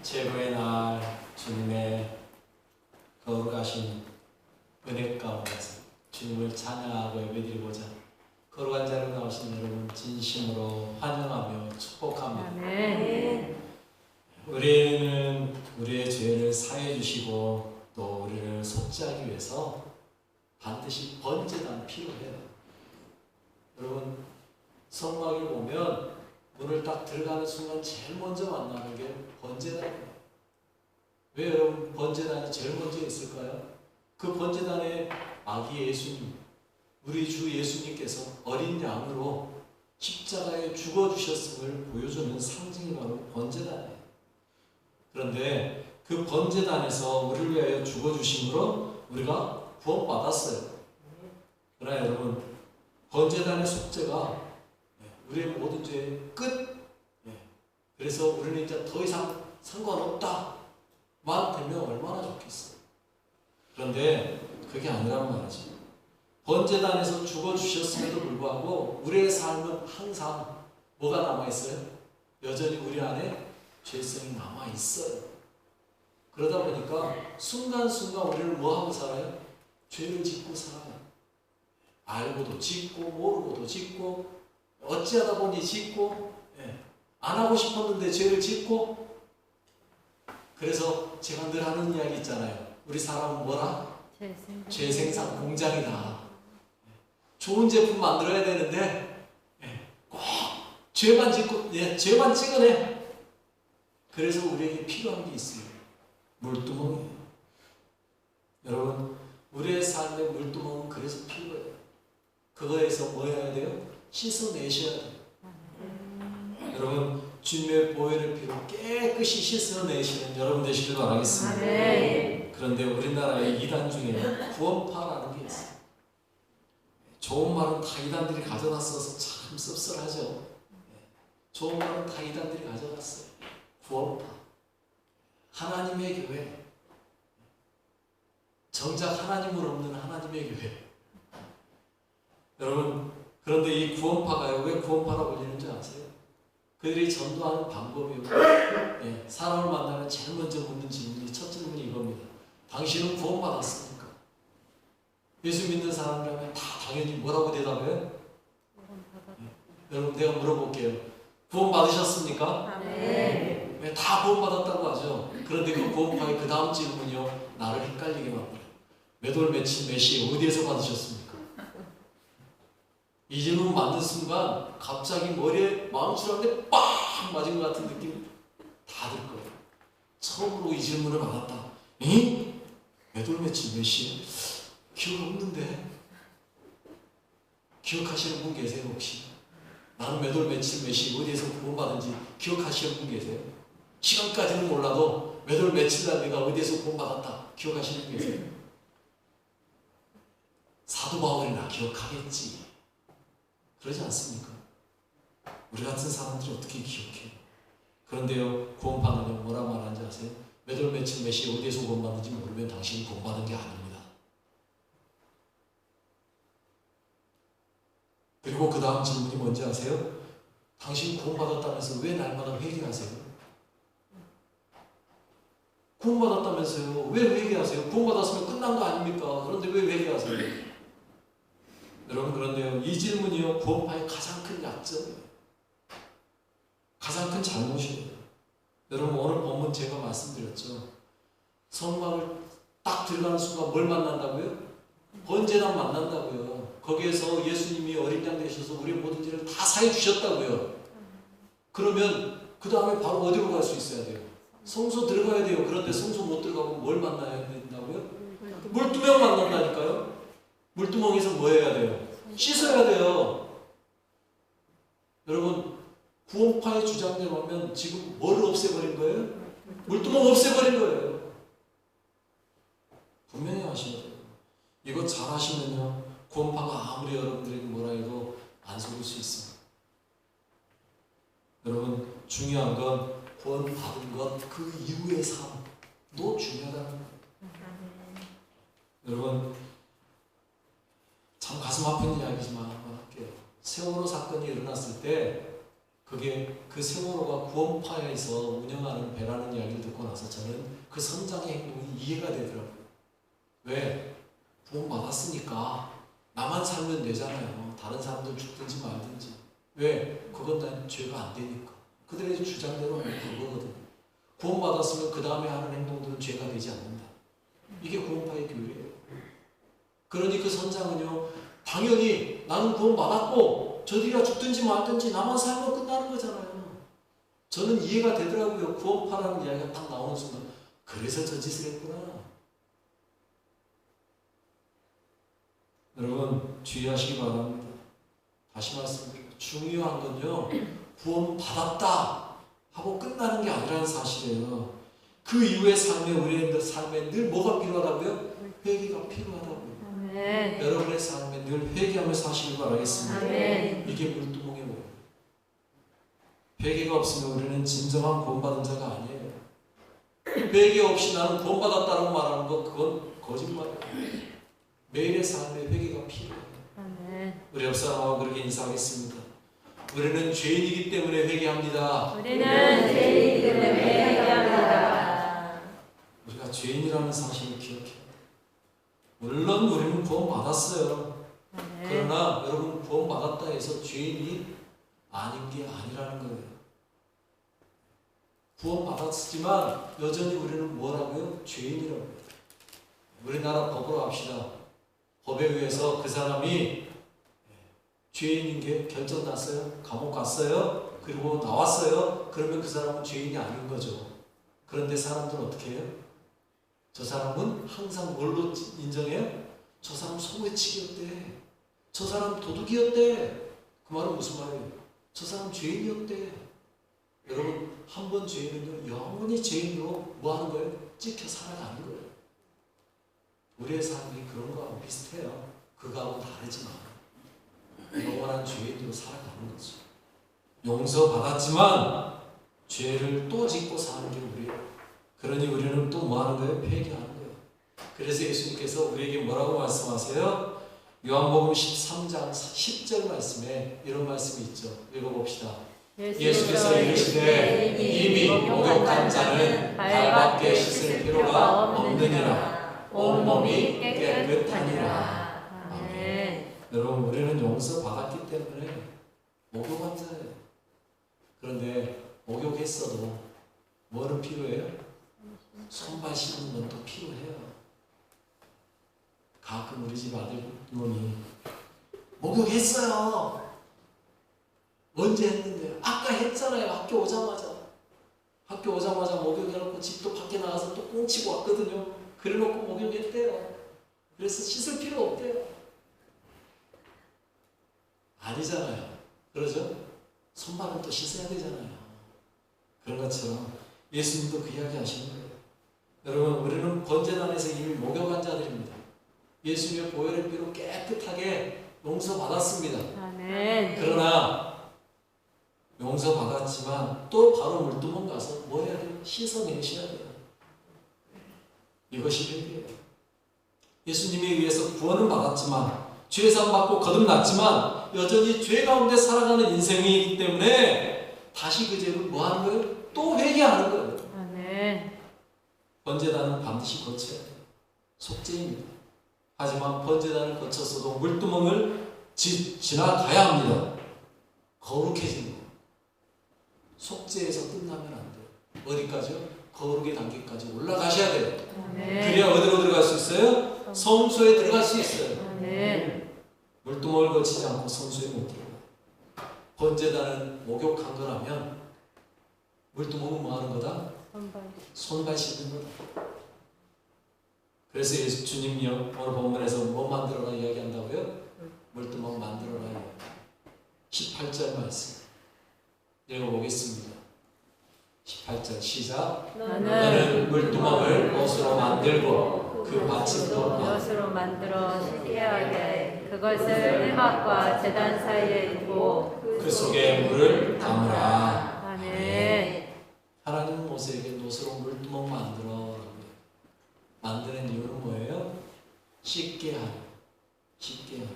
최고의 날 주님의 거룩하신 은혜 가운데서 주님을 찬양하고 예배드리고자 거룩한 자리로 나오신 여러분 진심으로 환영하며 축복합니다. 아멘. 우리는 우리의 죄를 사해 주시고 또 우리를 속죄하기 위해서 반드시 번제단 필요해요. 여러분 성막을 보면 문을 딱 들어가는 순간 제일 먼저 만나는 게 번제단이에요. 왜 여러분 번제단이 제일 먼저 있을까요? 그 번제단에 아기 예수님, 우리 주 예수님께서 어린 양으로 십자가에 죽어주셨음을 보여주는 상징이 바로 번제단이에요. 그런데 그 번제단에서 우리를 위하여 죽어주심으로 우리가 구원받았어요. 그러나 여러분 번제단의 속죄가 우리의 모든 죄의 끝. 그래서 우리는 이제 더 이상 상관없다만 되면 얼마나 좋겠어요. 그런데 그게 아니란 말이지. 번제단에서 죽어주셨음에도 불구하고 우리의 삶은 항상 뭐가 남아있어요? 여전히 우리 안에 죄성이 남아있어요. 그러다 보니까 순간순간 우리는 뭐하고 살아요? 죄를 짓고 살아요. 알고도 짓고 모르고도 짓고 어찌하다 보니 짓고 안 하고 싶었는데 죄를 짓고. 그래서 제가 늘 하는 이야기 있잖아요. 우리 사람은 뭐라? 죄생산 공장이다. 좋은 제품 만들어야 되는데 꼭 죄만 짓고 죄만 찍어내. 그래서 우리에게 필요한 게 있어요. 물두멍이에요. 여러분 우리의 삶의 물두멍은 그래서 필요해요. 그거에서 뭐 해야 돼요? 씻어내셔야 돼요. 여러분 주님의 보혈의 피로 깨끗이 씻어내시는 여러분 되시길 바라겠습니다. 그런데 우리나라의 이단 중에 구원파라는 게 있어요. 좋은 말은 다 이단들이 가져갔어서 참 씁쓸하죠. 좋은 말은 다 이단들이 가져갔어요. 구원파, 하나님의 교회, 정작 하나님을 없는 하나님의 교회. 여러분 그런데 이 구원파가요, 왜 구원파라고 불리는지 아세요? 그들이 전도하는 방법이요. 사람을 만나면 제일 먼저 묻는 질문이, 첫 질문이 이겁니다. 당신은 구원받았습니까? 예수 믿는 사람이라면 다 당연히 뭐라고 대답해요? 여러분 내가 물어볼게요. 구원받으셨습니까? 네. 다 구원받았다고 하죠. 그런데 그 구원파의 그 다음 질문이요, 나를 헷갈리게 만들어요. 몇 월 며칠 몇 시에 어디에서 받으셨습니까? 이 질문 맞는 순간 갑자기 머리에 망치한테 빵 맞은 것 같은 느낌 다 들 거예요. 처음으로 이 질문을 받았다. 응? 몇 월 며칠 몇 시에? 기억 없는데? 기억하시는 분 계세요 혹시? 나는 몇 월 며칠 몇 시 어디에서 구원받은지 기억하시는 분 계세요? 시간까지는 몰라도 몇 월 며칠 날 내가 어디에서 구원받았다 기억하시는 분 계세요? 사도 바울이나 기억하겠지. 그러지 않습니까? 우리 같은 사람들이 어떻게 기억해요? 그런데요, 구원받으면 뭐라 말하는지 아세요? 몇 월 며칠 몇 시에 어디에서 구원받는지 모르면 당신이 구원받은 게 아닙니다. 그리고 그 다음 질문이 뭔지 아세요? 당신 구원받았다면서 왜 날마다 회개하세요? 구원받았다면서요, 왜 회개하세요? 구원받았으면 끝난 거 아닙니까? 그런데 왜 회개하세요? 여러분 그런데요, 이 질문이요 구원파의 가장 큰 약점이에요. 가장 큰 잘못이에요. 여러분 오늘 본문 제가 말씀드렸죠. 성막을 딱 들어가는 순간 뭘 만난다고요? 번제단 만난다고요. 거기에서 예수님이 어린 양 되셔서 우리의 모든 죄를 다 사해 주셨다고요. 그러면 그 다음에 바로 어디로 갈 수 있어야 돼요? 성소 들어가야 돼요. 그런데 성소 못 들어가고 뭘 만나야 된다고요? 물두멍 만난다니까요. 물두멍에서 뭐 해야 돼요? 씻어야 돼요. 여러분 구원파의 주장대로 하면 지금 뭘 없애버린 거예요? 물두멍 없애버린 거예요. 분명히 하셔야 돼요. 이거 잘 하시면요 구원파가 아무리 여러분들에게 뭐라 해도 안 속을 수 있습니다. 여러분 중요한 건 구원받은 것 그 이후의 삶도 중요하다는 거예요. 여러분 참 가슴 아픈 이야기지만 한번 할게요. 세월호 사건이 일어났을 때 그 그게 그 세월호가 구원파에서 운영하는 배라는 이야기를 듣고 나서 저는 그 선장의 행동이 이해가 되더라고요. 왜? 구원받았으니까 나만 살면 되잖아요. 다른 사람들 죽든지 말든지. 왜? 그건 난 죄가 안 되니까. 그들의 주장대로는 그거거든요. 구원받았으면 그 다음에 하는 행동들은 죄가 되지 않는다. 이게 구원파의 교리예요. 그러니 그 선장은요, 당연히 나는 구원받았고 저들이가 죽든지 말든지 나만 살면 끝나는 거잖아요. 저는 이해가 되더라고요. 구원파라는 이야기가 딱 나오는 순간 그래서 저 짓을 했구나. 여러분 주의하시기 바랍니다. 다시 말씀드립니다. 중요한 건요, 구원받았다 하고 끝나는 게 아니라는 사실이에요. 그 이후의 우리의 삶에 늘 뭐가 필요하다고요? 회개가 필요하다고요. 아멘. 여러분의 삶에 늘 회개하며 사시길 바라겠습니다. 아멘. 이게 물두멍의 뭐예요? 회개가 없으면 우리는 진정한 구원받은 자가 아니에요. 회개 없이 나는 구원받았다고 말하는 것, 그건 거짓말이에요. 매일의 삶에 회개가 필요해요. 아멘. 우리 옆 사람하고 그렇게 인사하겠습니다. 우리는 죄인이기 때문에 회개합니다. 우리는 죄인이기 때문에 회개합니다. 우리가 죄인이라는 사실을 기억해요. 물론 우리는 구원받았어요. 아멘. 그러나 여러분 구원받았다 해서 죄인이 아닌 게 아니라는 거예요. 구원받았지만 여전히 우리는 뭐라고요? 죄인이라고요. 우리나라 법으로 합시다. 법에 의해서 그 사람이 죄인인 게 결정 났어요. 감옥 갔어요. 그리고 나왔어요. 그러면 그 사람은 죄인이 아닌 거죠. 그런데 사람들은 어떻게 해요? 저 사람은 항상 뭘로 인정해요? 저 사람 소매치기였대. 저 사람 도둑이었대. 그 말은 무슨 말이에요? 저 사람 죄인이었대. 여러분 한 번 죄인은요 영원히 죄인으로 뭐 하는 거예요? 찍혀 살아가는 거예요. 우리의 삶이 그런 거하고 비슷해요. 그거하고 다르지만 영원한 죄인으로 살아가는 거죠. 용서받았지만 죄를 또 짓고 사는 게 우리예요. 그러니 우리는 또 뭐 하는 거예요? 회개하는 거예요. 그래서 예수님께서 우리에게 뭐라고 말씀하세요? 요한복음 13장 10절 말씀에 이런 말씀이 있죠. 읽어봅시다. 예수께서 이르시되 이미 목욕한 자는 발밖에 씻을 필요가 없느니라. 온몸이 깨끗하니라. 아멘. 여러분 우리는 용서받았기 때문에 목욕한 자예요. 그런데 목욕했어도 뭐는 필요해요? 손발 씻는 건 또 필요해요. 가끔 우리 집 아들놈이 목욕했어요. 언제 했는데요? 아까 했잖아요. 학교 오자마자 목욕해놓고 집도 밖에 나가서 또 꽁치고 왔거든요. 그래놓고 목욕했대요. 그래서 씻을 필요 없대요. 아니잖아요. 그러죠? 손발은 또 씻어야 되잖아요. 그런 것처럼 예수님도 그 이야기 하시는 거예요. 여러분 우리는 번제단에서 이미 목욕한 자들입니다. 예수님의 보혈의 피로 깨끗하게 용서받았습니다. 아멘. 그러나 용서받았지만 또 바로 물두멍 가서 뭐 해야 돼요? 씻어내셔야 돼요. 이것이 회개예요. 예수님에 의해서 구원은 받았지만 죄사함 받고 거듭났지만 여전히 죄 가운데 살아가는 인생이기 때문에 다시 그 죄를 뭐 하는 거예요? 또 회개하는 거예요. 아멘. 번제단은 반드시 거쳐야 돼요. 속죄입니다. 하지만 번제단을 거쳤어도 물두멍을 지나가야 합니다. 거룩해지는 거예요. 속죄에서 끝나면 안 돼요. 어디까지요? 거룩의 단계까지 올라가셔야 돼요. 아멘. 그래야 어디로 들어갈 수 있어요? 성소에 들어갈 수 있어요. 아멘. 물두멍을 거치지 않고 성소에 못 들어가요. 번제단은 목욕한 거라면 물두멍은 뭐 하는 거다? 손발 씻는 거다. 그래서 주님이 오늘 본문에서 뭐 만들어라 이야기한다고요? 물두멍 만들어라. 18절 말씀 읽어보겠습니다. 18절 시작. 너는 물두멍을 옷으로 만들고 그 받침도 엿으로 만들어 쉬게 하게 그것을 해막과 제단 사이에 두고 그 속에 물을 담으라. 아멘. 하나님은 모세에게 노스로 물두멍 만들어 만드는 이유는 뭐예요? 씻게 하려. 씻게 하려.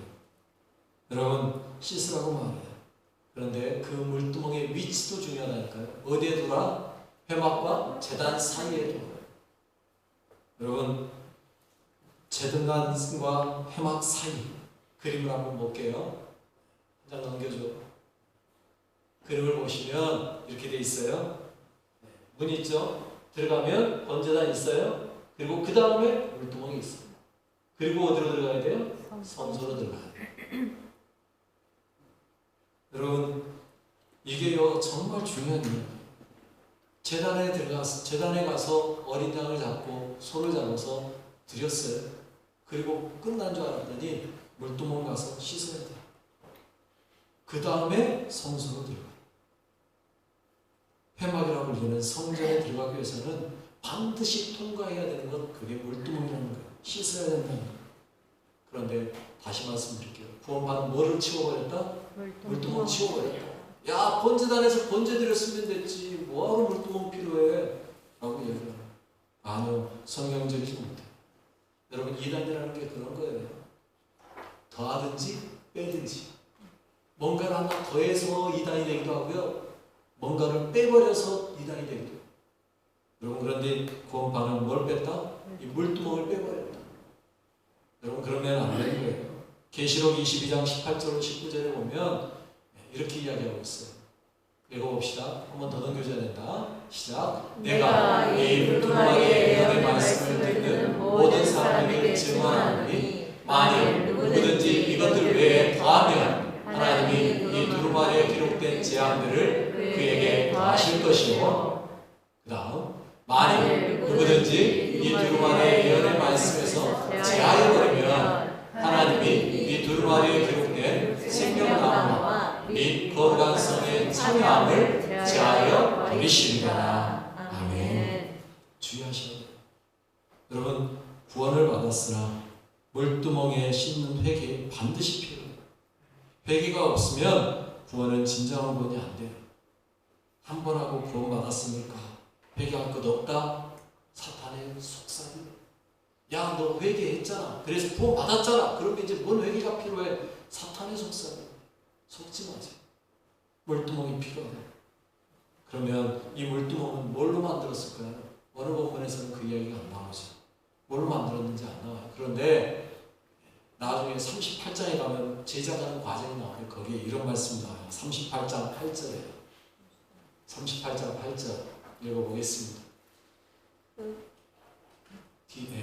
여러분 씻으라고 말해요. 그런데 그 물두멍의 위치도 중요하다니까요. 어디에 두라? 회막과 제단 사이에 두라. 여러분, 제단과 회막 사이 그림을 한번 볼게요. 한 장 넘겨줘. 그림을 보시면 이렇게 돼 있어요. 문 있죠? 들어가면 번제단 있어요. 그리고 그 다음에 물두멍이 있어요. 그리고 어디로 들어가야 돼요? 성소로 들어가야 돼요. 여러분, 이게요 정말 중요한 일이에요. 제단에 가서 어린 양을 잡고 소를 잡아서 드렸어요. 그리고 끝난 줄 알았더니 물두멍 가서 씻어야 돼요. 그 다음에 성소로 들어가요. 회막이라고 불리는 성전에 들어가기 위해서는 반드시 통과해야 되는 것, 그게 물두멍이라는 거예요. 씻어야 된다는 거예요. 그런데 다시 말씀드릴게요. 구원받은 뭐를 치워버렸다? 물두멍 치워버렸다. 야, 번제단에서 번제 드렸으면 됐지. 뭐하러 물두멍 필요해? 라고 얘기해요. 아니요, 성경적이지 못해요. 여러분, 이단이라는 게 그런 거예요. 더하든지 빼든지. 뭔가를 하나 더해서 이단이 되기도 하고요. 뭔가를 빼버려서 이단이 되기도 해요. 여러분, 그런데 구원파는 뭘 뺐다? 이 물두멍을 빼버렸다. 여러분, 그러면 안 되는 거예요. 계시록 22장 18절 19절에 보면 이렇게 이야기하고 있어요. 읽어봅시다. 한 번 더 넘겨줘야 된다. 시작. 내가 이 물두멍의 예언의 말씀을 듣는 모든 사람에게 증언하노니 만일 누구든지 이것들 외에 더하면 하나님이 이 두루마리에 기록된 재앙들을 그에게 더하실 것이요. 그 다음 만일 누구든지 이 두루마리의 예언의 말씀에서 제하여버리면 하나님이 이 두루마리에 기록된 생명나무와 및 거룩한 성의 참여함을 제하여 버리시리라. 아멘. 주의하셔야 돼요. 여러분, 구원을 받았으나 물두멍에 씻는 회개 반드시 필요해요. 회개가 없으면 구원은 진정한 구원이 안 돼요. 한 번 하고 구원받았으니까 회개할 것 없다? 사탄의 속삭임. 야, 너 회개했잖아. 그래서 구원받았잖아. 그러면 이제 뭔 회개가 필요해? 사탄의 속삭임. 속지 마세요. 물두멍이 필요하다. 그러면 이 물두멍은 뭘로 만들었을까요? 어느 본문에서는 그 이야기가 안 나오죠. 뭘로 만들었는지 안 나와요. 그런데 나중에 38장에 가면 제자가는 과정이 나와요. 거기에 이런 말씀이 나와요. 38장 8절에 38장 8절 읽어보겠습니다.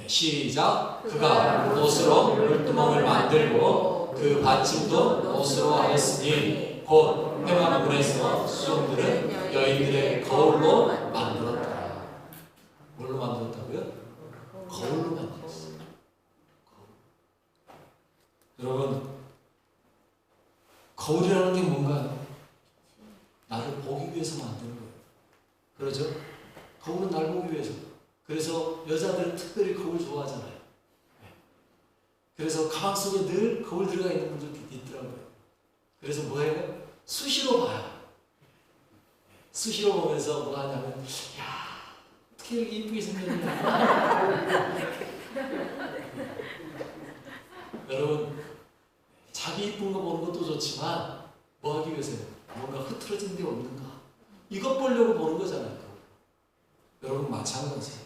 시작. 그가 못으로 물두멍을 만들고 그 받침도 못으로 하였으니 곧 회막문에서 수종들은 여인들의 거울로 만들었다. 뭘로 만들었다고요? 거울로 만들었어요. 여러분, 거울이라는 게 뭔가요? 나를 보기 위해서 만드는 거예요. 그렇죠? 거울은 날 보기 위해서. 그래서 여자들은 특별히 거울 좋아하잖아요. 그래서 가방 속에 늘 거울 들어가 있는 분들이 있더라고요. 그래서 뭐예요? 수시로 봐요. 수시로 보면서 뭐 하냐면, 야, 어떻게 이렇게 이쁘게 생겼냐. 여러분, 자기 이쁜 거 보는 것도 좋지만 뭐 하기 위해서요? 뭔가 흐트러진 데 없는가? 이것 보려고 보는 거잖아요. 여러분, 마찬가지예요.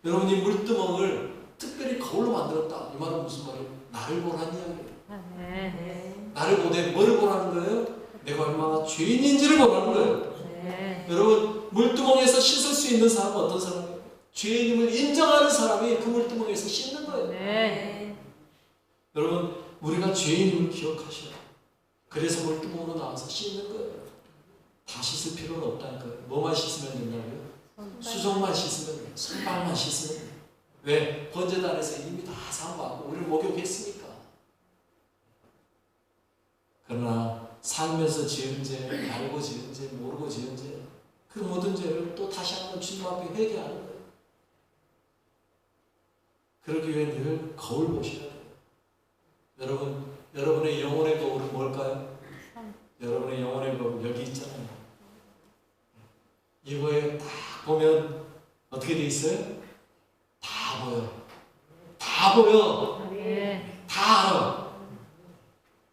여러분이 물두멍을 특별히 거울로 만들었다. 이 말은 무슨 말이에요? 나를 보라는 이야기예요. 나를 보되 뭐를 보라는 거예요? 내가 얼마나 죄인인지를 보라는 거예요. 여러분, 물두멍에서 씻을 수 있는 사람은 어떤 사람이에요? 죄인임을 인정하는 사람이 그 물두멍에서 씻는 거예요. 여러분, 우리가 죄인임을 기억하셔야 돼요. 그래서 물두멍으로 나와서 씻는 거예요. 다 씻을 필요는 없다는 거예요. 뭐만 씻으면 된다고요? 수종만 씻으면 돼요. 손발만 씻으면 돼요. 왜? 번제단에서 이미 다 사함받고 우리를 목욕했으니까. 그러나 살면서 지은 죄, 알고 지은 죄, 모르고 지은 죄, 그 모든 죄를 또 다시 한번 주님 앞에 회개하는 거예요. 그러기 위해 늘 거울 보셔야 돼요. 여러분, 여러분의 영혼의 거울은 뭘까요? 여러분의 영혼의 거울 여기 있잖아요. 이거에 딱 보면 어떻게 돼 있어요? 다 보여. 다 보여. 다 알아.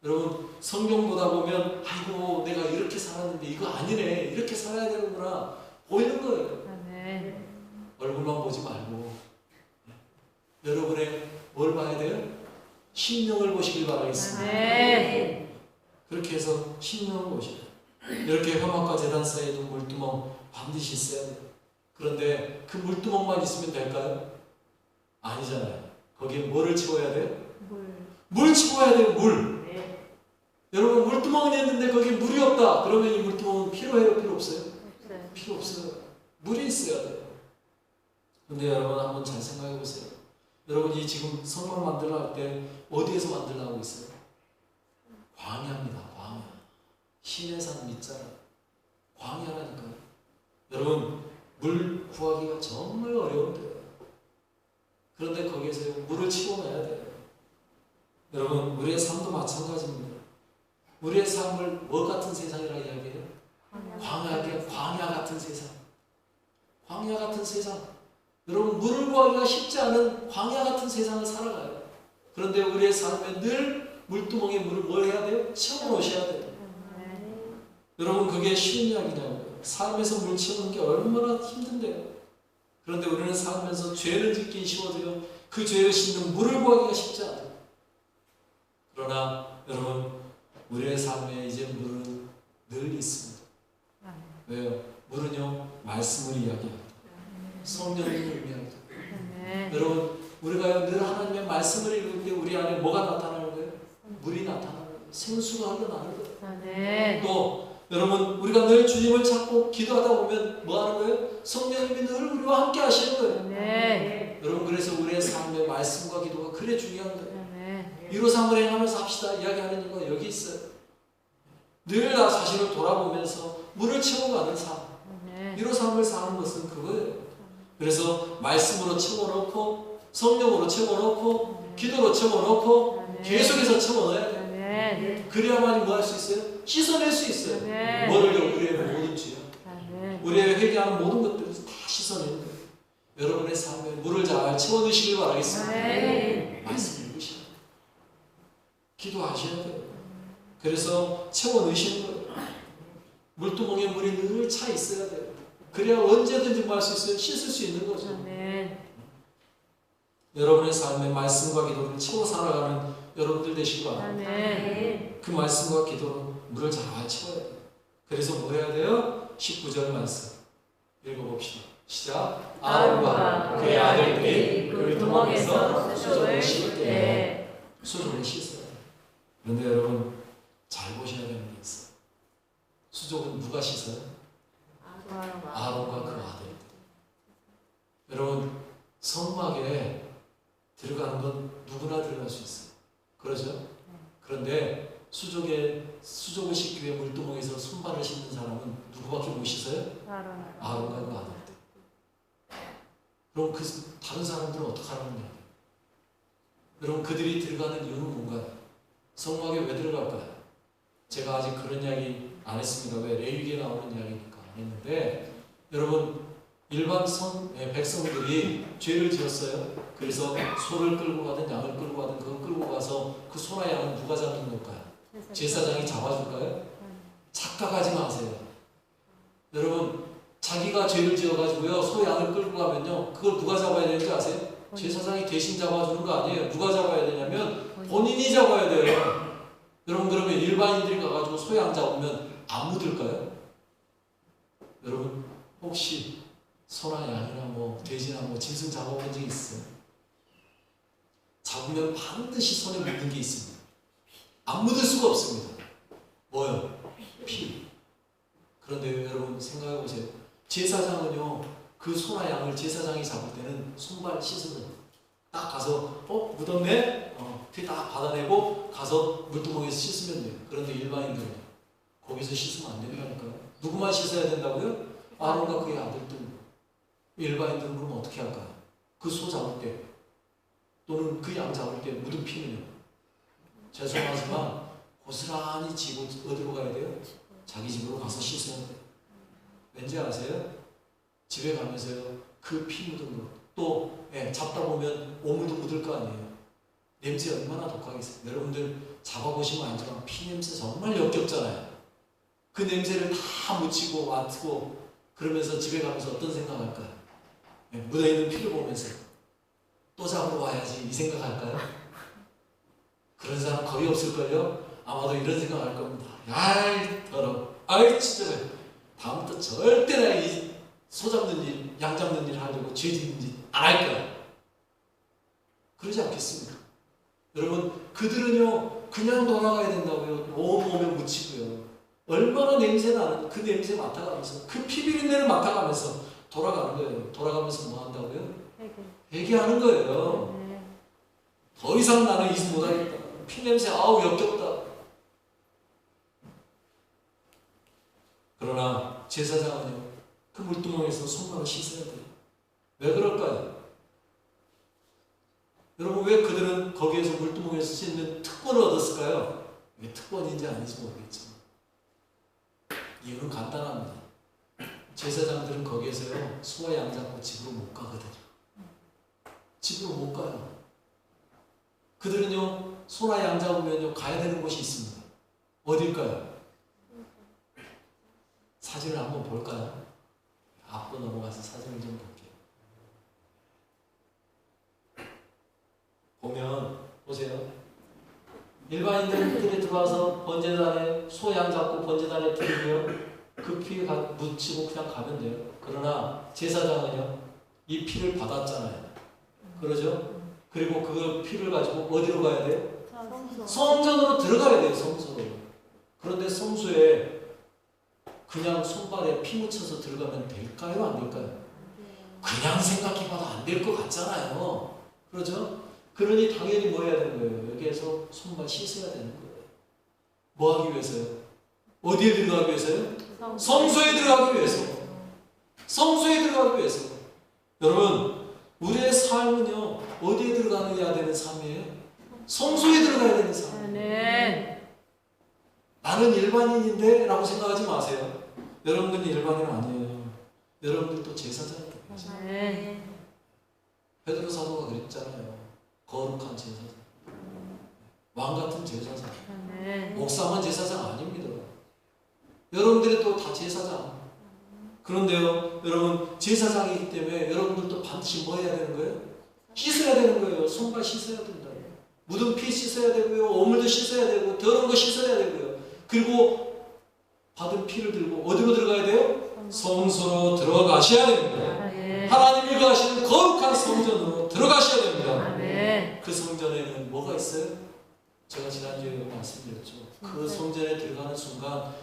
여러분 성경 보다 보면 아이고 내가 이렇게 살았는데 이거 아니네 이렇게 살아야 되는구나 보이는 거예요. 아멘. 얼굴만 보지 말고 여러분의 뭘 봐야 돼요? 심령을 보시길 바라겠습니다. 아멘. 그렇게 해서 심령을 보셔요. 이렇게 혐악과 재단 사이에도 물두멍 반드시 있어야 돼요. 그런데 그 물두멍만 있으면 될까요? 아니잖아요. 거기에 뭐를 채워야 돼요? 물 채워야 돼요. 물. 여러분 물두멍이 있는데 거기에 물이 없다. 그러면 이 물두멍은 필요해요? 필요 없어요? 없어요. 필요 없어요. 물이 있어야 돼요. 근데 여러분 한번 잘 생각해 보세요. 여러분이 지금 성막 만들려 할 때 어디에서 만들려고 있어요? 광야입니다. 광야. 신의 산 밑자락. 광야라니까요. 여러분 물 구하기가 정말 어려운데요. 그런데 거기에서 물을 채워놔야 돼요. 여러분 우리의 삶도 마찬가지입니다. 우리의 삶을 뭐 같은 세상이라 이야기해요? 광야 같은 세상. 광야 같은 세상. 여러분 물을 구하기가 쉽지 않은 광야 같은 세상을 살아가요. 그런데 우리의 삶에 늘 물두멍에 물을 뭘 해야 돼요? 채워놓으셔야 돼요. 여러분 그게 쉬운 이야기냐고요. 삶에서 물 채우는 게 얼마나 힘든데요. 그런데 우리는 살면서 죄를 짓기 쉬워도요. 그 죄를 씻는 물을 구하기가 쉽지 않아요. 그러나 여러분 우리의 삶에 이제 물은 늘 있습니다. 왜요? 물은요 말씀을 이야기합니다. 성령을 의미합니다. 여러분 우리가 늘 하나님의 말씀을 읽을 때 우리 안에 뭐가 나타나는 거예요? 물이 나타나는 거예요. 생수가 흘러나는 거예요. 또 여러분 우리가 늘 주님을 찾고 기도하다 보면 뭐 하는 거예요? 성령님이 늘 우리와 함께 하시는 거예요. 여러분 그래서 우리의 삶의 말씀과 기도가 그래 중요한 거예요. 이루삼을 행하면서 합시다 이야기하는 이유가 여기 있어요. 늘 나 자신을 돌아보면서 물을 채워가는 삶. 이루삼을 사는 것은 그거예요. 그래서 말씀으로 채워놓고 성령으로 채워놓고 기도로 채워놓고 계속해서 채워넣어야 돼요. 그래야만이 뭐 할 수 있어요? 씻어낼 수 있어요. 뭐를요? 우리의 모든 죄요. 우리의 회개하는 모든 것들을 다 씻어내는 거예요. 여러분의 삶에 물을 잘 채워 넣으시길 바라겠습니다. 말씀 읽으셔야 돼요. 기도하셔야 돼요. 그래서 채워 넣으시는 거예요. 물두멍에 물이 늘 차 있어야 돼요. 그래야 언제든지 뭐 할 수 있어요? 씻을 수 있는 거죠. 여러분의 삶에 말씀과 기도를 채워 살아가는 여러분들 되시기 바랍니다. 그 말씀과 기도로 물을 잘 채워야 돼요. 그래서 뭐 해야 돼요? 19절 말씀 읽어봅시다. 시작. 아론과 그의 아들들이 그 두멍에서 수족을 씻을 때 수족을 씻어야 돼요. 그런데 여러분 잘 보셔야 되는 게 있어요. 수족은 누가 씻어요? 아론과 그 아들들. 여러분 성막에 들어가는 건 누구나 들어갈 수 있어요. 그렇죠? 그런데 수족을 씻기 위해 물두멍에서 손발을 씻는 사람은 누구밖에 못 씻어요? 아론과 그 아들들. 그럼 그 다른 사람들은 어떻게 하는 거예요? 여러분 그들이 들어가는 이유는 뭔가요? 성막에 왜 들어갈까요? 제가 아직 그런 이야기 안 했습니다. 왜 레위기에 나오는 이야기니까 안 했는데 여러분 일반 백성들이 죄를 지었어요. 그래서 소를 끌고 가든 양을 끌고 가든 그걸 끌고 가서 그 소나 양은 누가 잡는 걸까요? 제사장이 잡아줄까요? 착각하지 마세요. 여러분 자기가 죄를 지어가지고요 소 양을 끌고 가면요 그걸 누가 잡아야 되는지 아세요? 제사장이 대신 잡아주는 거 아니에요. 누가 잡아야 되냐면 본인이 잡아야 돼요. 여러분 그러면 일반인들이 가가지고 소 양 잡으면 안 묻을까요? 여러분 혹시 소나 양이나 뭐 돼지나 뭐 짐승 잡아본 적 있어요? 잡으면 반드시 손에 묻는 게 있습니다. 안 묻을 수가 없습니다. 뭐요? 피. 그런데 여러분 생각해 보세요. 제사장은요 그 소나 양을 제사장이 잡을 때는 손발 씻으면 딱 가서 묻었네? 피 딱 받아내고 가서 물두멍에서 씻으면 돼요. 그런데 일반인들은 거기서 씻으면 안 된다니까요. 누구만 씻어야 된다고요? 아론과 그의 아들들. 일반인들은 그럼 어떻게 할까요? 그 소 잡을 때 또는 그 양 잡을 때 묻은 피는요. 죄송하지만 고스란히 지고 어디로 가야 돼요? 자기 집으로 가서 씻어야 돼요. 왠지 아세요? 집에 가면서요 그 피 묻은 거 또 잡다 보면 오물도 묻을 거 아니에요. 냄새 얼마나 독하겠어요. 여러분들 잡아보시면 알지만 피냄새 정말 역겹잖아요. 그 냄새를 다 묻히고 맡고 그러면서 집에 가면서 어떤 생각할까요? 묻어있는 피를 보면서 또 잡으러 와야지 이 생각할까요? 그런 사람 거의 없을걸요? 아마도 이런 생각할 겁니다. 아이 더러워. 아이 진짜 다음부터 절대 내가 이 소 잡는 일, 양 잡는 일 하려고 죄 짓는 짓 안 할 거야. 그러지 않겠습니까? 여러분 그들은요 그냥 돌아가야 된다고요. 온몸에 묻히고요. 얼마나 냄새 나는 그 냄새 맡아가면서 그 피비린내를 맡아가면서 돌아가는 거예요. 돌아가면서 뭐 한다고요? 회개하는 거예요. 더 이상 나는 이 못하겠다. 피냄새 아우 역겹다. 그러나 제사장은요 그 물두멍에서 손발을 씻어야 돼요. 왜 그럴까요? 여러분 왜 그들은 거기에서 물두멍에서 씻는 특권을 얻었을까요? 이게 특권인지 아닌지 모르겠지만 이유는 간단합니다. 제사장들은 거기에서요 소와 양 잡고 집으로 못 가거든요. 집으로 못 가요. 그들은요 소나 양 잡으면요 가야 되는 곳이 있습니다. 어딜까요? 사진을 한번 볼까요? 앞으로 넘어가서 사진을 좀 볼게요. 보면 보세요. 일반인들이 들어와서 번제단에 소, 양 잡고 번제단에 드리고요. 그 피에 묻히고 그냥 가면 돼요. 그러나 제사장은요 이 피를 받았잖아요. 그러죠? 그리고 그 피를 가지고 어디로 가야 돼요? 성전으로 들어가야 돼요. 성소로. 그런데 성소에 그냥 손발에 피 묻혀서 들어가면 될까요? 안 될까요? 그냥 생각해봐도 안 될 것 같잖아요. 그러죠? 그러니 당연히 뭐 해야 되는 거예요? 여기에서 손발 씻어야 되는 거예요. 뭐 하기 위해서요? 어디에 들어가기 위해서요? 성소에 들어가기 위해서. 성소에 들어가기 위해서. 여러분 우리의 삶은요 어디에 들어가야 되는 삶이에요? 성소에 들어가야 되는 삶이에요. 나는 일반인인데 라고 생각하지 마세요. 여러분들은 일반인 아니에요. 여러분들도 제사장이에요. 베드로 사도가 그랬잖아요. 거룩한 제사장. 왕같은 제사장. 목사만 제사장 아닙니다. 여러분들이 또 다 제사장. 그런데요 여러분 제사장이기 때문에 여러분들도 반드시 뭐 해야 되는 거예요? 씻어야 되는 거예요. 손발 씻어야 된다. 묻은 피 씻어야 되고요. 오물도 씻어야 되고 더러운 거 씻어야 되고요. 그리고 받은 피를 들고 어디로 들어가야 돼요? 성소로 들어가셔야 됩니다. 하나님이 거하시는 거룩한 성전으로 들어가셔야 됩니다. 그 성전에는 뭐가 있어요? 제가 지난주에 말씀드렸죠. 그 성전에 들어가는 순간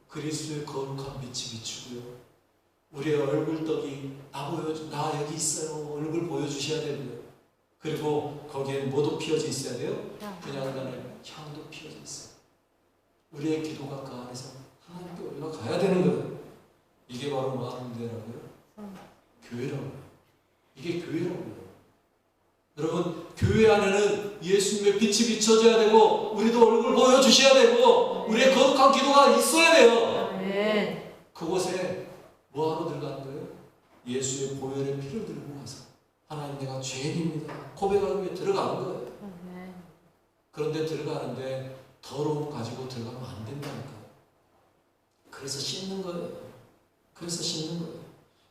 그리스도의 거룩한 빛이 비추고요. 우리의 얼굴떡이 나 여기 있어요. 얼굴 보여주셔야 되고요. 그리고 거기에 뭐도 피어져 있어야 돼요? 분향단에 향도 피어져 있어요. 우리의 기도가 그 안에서 하나님께 올라가야 되는 거예요. 이게 바로 뭐 하는 데라고요? 교회라고요. 이게 교회라고요. 여러분 교회 안에는 예수님의 빛이 비춰져야 되고 우리도 얼굴 보여주셔야 되고 우리의 거룩한 기도가 있어야 돼요. 그곳에 뭐하러 들어가는 거예요? 예수의 보혈의 피를 들고 가서 하나님 내가 죄인입니다 고백하기 위해 들어가는 거예요. 그런데 들어가는데 더러움 가지고 들어가면 안 된다니까요. 그래서 씻는 거예요. 그래서 씻는 거예요.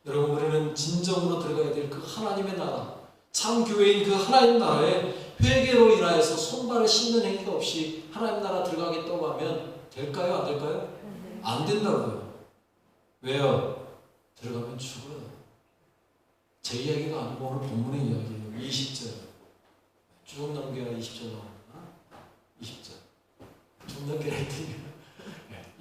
여러분 우리는 진정으로 들어가야 될 그 하나님의 나라 참 교회인 그 하나님 나라에 회개로 인하여서 손발을 씻는 행위가 없이 하나님 나라 들어가겠다고 하면 될까요? 안 될까요? 안 된다고요. 왜요? 들어가면 죽어요. 제 이야기가 아니고 오늘 본문의 이야기예요. 20절 쭉 넘겨야 20절 나옵니다. 20절 쭉 넘겨야 했더니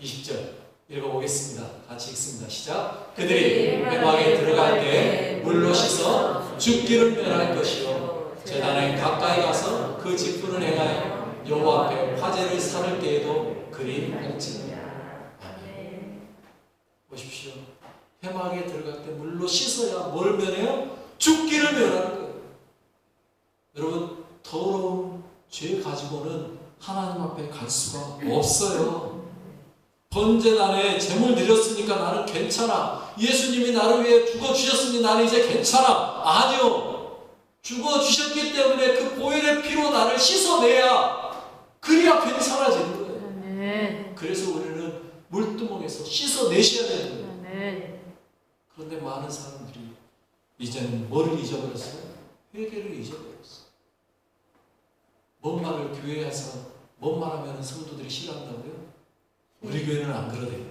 20절 읽어보겠습니다. 같이 읽습니다. 시작. 그들이 회막에 들어갈 때 물로 씻어 죽기를 면할 것이요 제단에 가까이 가서 그 직분을 행하여 여호와 앞에 화제를 살을 때에도 그리 할지니라. 보십시오. 회막에 들어갈 때 물로 씻어야 뭘 면해요? 죽기를 면하는 거예요. 여러분 더러운 죄 가지고는 하나님 앞에 갈 수가 없어요. 번제단에 제물 드렸으니까 나는 괜찮아. 예수님이 나를 위해 죽어주셨으니 나는 이제 괜찮아. 아니요. 죽어주셨기 때문에 그 보혈의 피로 나를 씻어내야 그래야 괜히 사라지는 거예요. 아멘. 그래서 우리는 물두멍에서 씻어내셔야 되는 거예요. 아멘. 그런데 많은 사람들이 이제는 뭐를 잊어버렸어요? 회개를 잊어버렸어요. 뭔 말을 교회에서 뭔 말하면 성도들이 싫어한다고요? 우리 교회는 안 그러대요.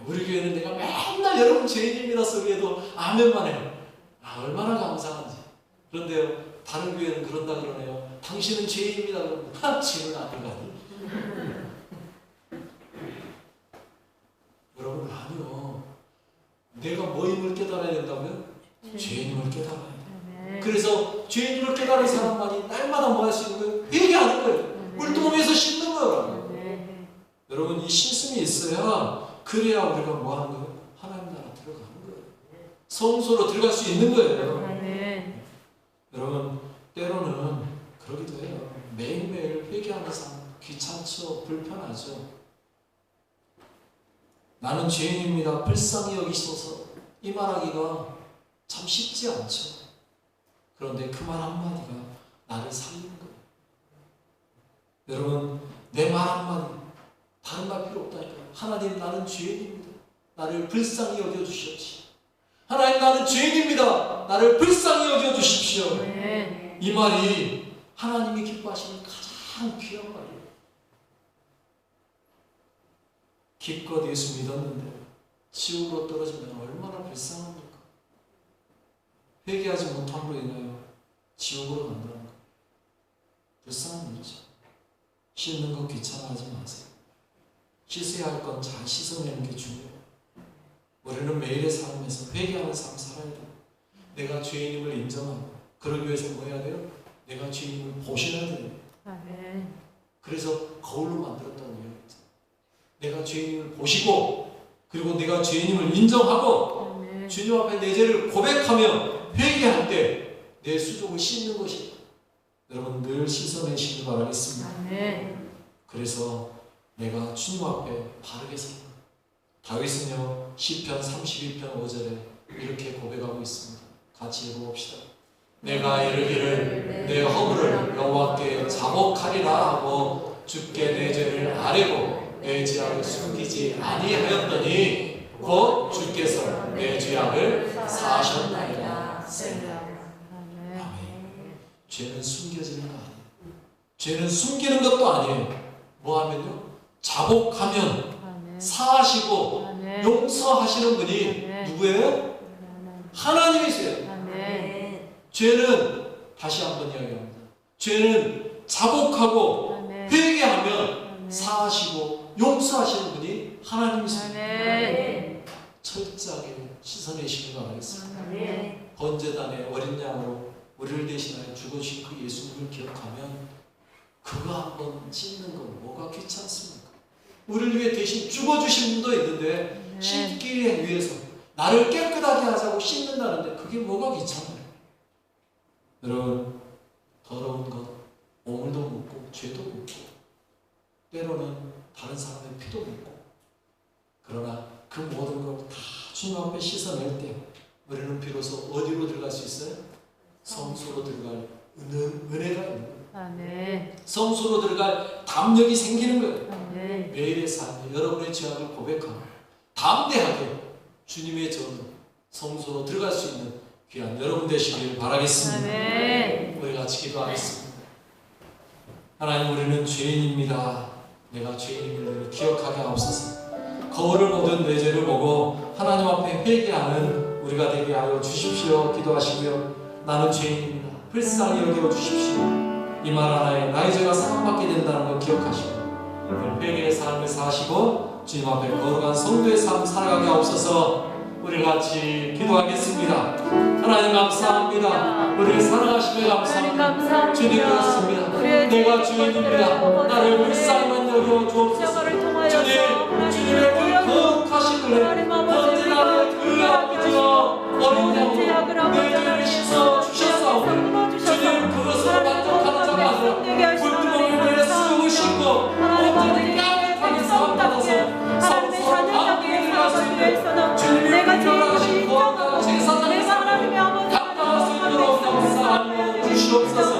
우리 교회는 내가 맨날 여러분 죄인입니다 소리에도 아멘만 해요. 아, 얼마나 감사한지. 그런데요, 다른 교회는 그런다 그러네요. 당신은 죄인입니다 그러면 죄는 아닌가니? 여러분, 아니요. 내가 뭐임을 깨달아야 된다고요? 죄인임을 깨달아야 돼요. 그래서 죄인임을 깨달은 사람만이 날마다 뭐 할 수 있는 거예요? 회개하는 거예요. 물두멍에서 씻는 거예요. 여러분, 이 씻음이 있어야 그래야 우리가 뭐 하는 거예요? 하나님 나라 들어가는 거예요. 성소로 들어갈 수 있는 거예요. 여러분, 때로는 그러기도 해요. 매일매일 회개하는 삶 귀찮죠? 불편하죠? 나는 죄인입니다. 불쌍히 여기소서. 이 말하기가 참 쉽지 않죠. 그런데 그 말 한마디가 나를 살리는 거예요. 여러분, 내 말 한마디 다른 말 필요 없다니까요. 하나님, 나는 죄인입니다. 나를 불쌍히 여겨주시옵시오. 하나님, 나는 죄인입니다. 나를 불쌍히 여겨주십시오. 이 말이 하나님이 기뻐하시는 가장 귀한 말이에요. 기껏 예수 믿었는데 지옥으로 떨어지면 얼마나 불쌍합니까? 회개하지 못함으로 인하여 지옥으로 간다는 거 불쌍한 일이죠. 씻는 거 귀찮아하지 마세요. 씻어야 할 건 잘 씻어내는 게 중요해요. 우리는 매일의 삶에서 회개하는 삶 살아야 돼요. 내가 죄인임을 인정하고 그러기 위해서 뭐 해야 돼요? 내가 죄인임을 보셔야 돼요. 그래서 거울로 만들었다고 이야기했어요. 내가 죄인임을 보시고 그리고 내가 죄인임을 인정하고 주님 앞에 내 죄를 고백하며 회개할 때 내 수족을 씻는 것이 여러분 늘 씻어내시길 바라겠습니다. 그래서 내가 주님 앞에 바르게 산 것. 다윗은요 시편 32편 5절에 이렇게 고백하고 있습니다. 같이 읽어봅시다. 내가 이르기를 내 허물을 여호와께 자복하리라 하고 주께 내 죄를 아뢰고 내 죄악을 숨기지 아니하였더니 곧 주께서 내 죄악을 사하셨나이다. 아멘. 죄는 숨겨지는 거 아니에요. 죄는 숨기는 것도 아니에요. 뭐 하면요? 자복하면 사하시고 용서하시는 분이 누구예요? 하나님이세요. 죄는 다시 한번 이야기합니다. 죄는 자복하고 회개하면 사하시고 용서하시는 분이 하나님이세요. 철저하게 씻어내시길 바라겠습니다. 번제단의 어린 양으로 우리를 대신하여 죽으신 그 예수님을 기억하면 그거 한번 씻는 건 뭐가 귀찮습니까? 우리를 위해 대신 죽어주신 분도 있는데 씻기 위해서 나를 깨끗하게 하자고 씻는다는데 그게 뭐가 귀찮아요? 여러분, 더러운 것, 오물도 묻고 죄도 묻고 때로는 다른 사람의 피도 묻고 그러나 그 모든 걸 다 주님 앞에 씻어낼 때 우리는 비로소 어디로 들어갈 수 있어요? 성소로 들어갈 은혜가 있는 거예요. 성소로 들어갈 담력이 생기는 거예요. 매일의 삶에 여러분의 죄악을 고백하고 담대하게 주님의 전으로 성소로 들어갈 수 있는 귀한 여러분 되시길 바라겠습니다. 우리 같이 기도하겠습니다. 하나님, 우리는 죄인입니다. 내가 죄인임을 기억하게 하옵소서. 거울을 보던 내 죄를 보고 하나님 앞에 회개하는 우리가 되게 하여 주십시오. 기도하시고요. 나는 죄인입니다. 불쌍히 여겨 주십시오. 이 말 하나에 나의 죄가 사함받게 된다는 걸 기억하시고 회개의 삶을 사시고 주님 앞에 거룩한 성도의 삶 살아가게 하옵소서. 우리 같이 기도하겠습니다. 하나님 감사합니다. 우리를 사랑하시며 감사합니다. 주님 그렇습니다. 내가 주인입니다. 나를 불쌍히만 여겨 주옵소서. 주님의 그 거룩하신 은혜 언제나 그 아버지여 어린 양으로 내 죄를 씻어 주셨사오니 주님 그것으로 만족하는 자가 아니라 물두멍을 쓰고 싶고 온전히 깨끗하게 사함받아서 성소 앞에 들어갈 수 있는 주님의 불편하신 거룩한 제사장의 삶을 감당할 수 있도록 감사하며 주옵소서.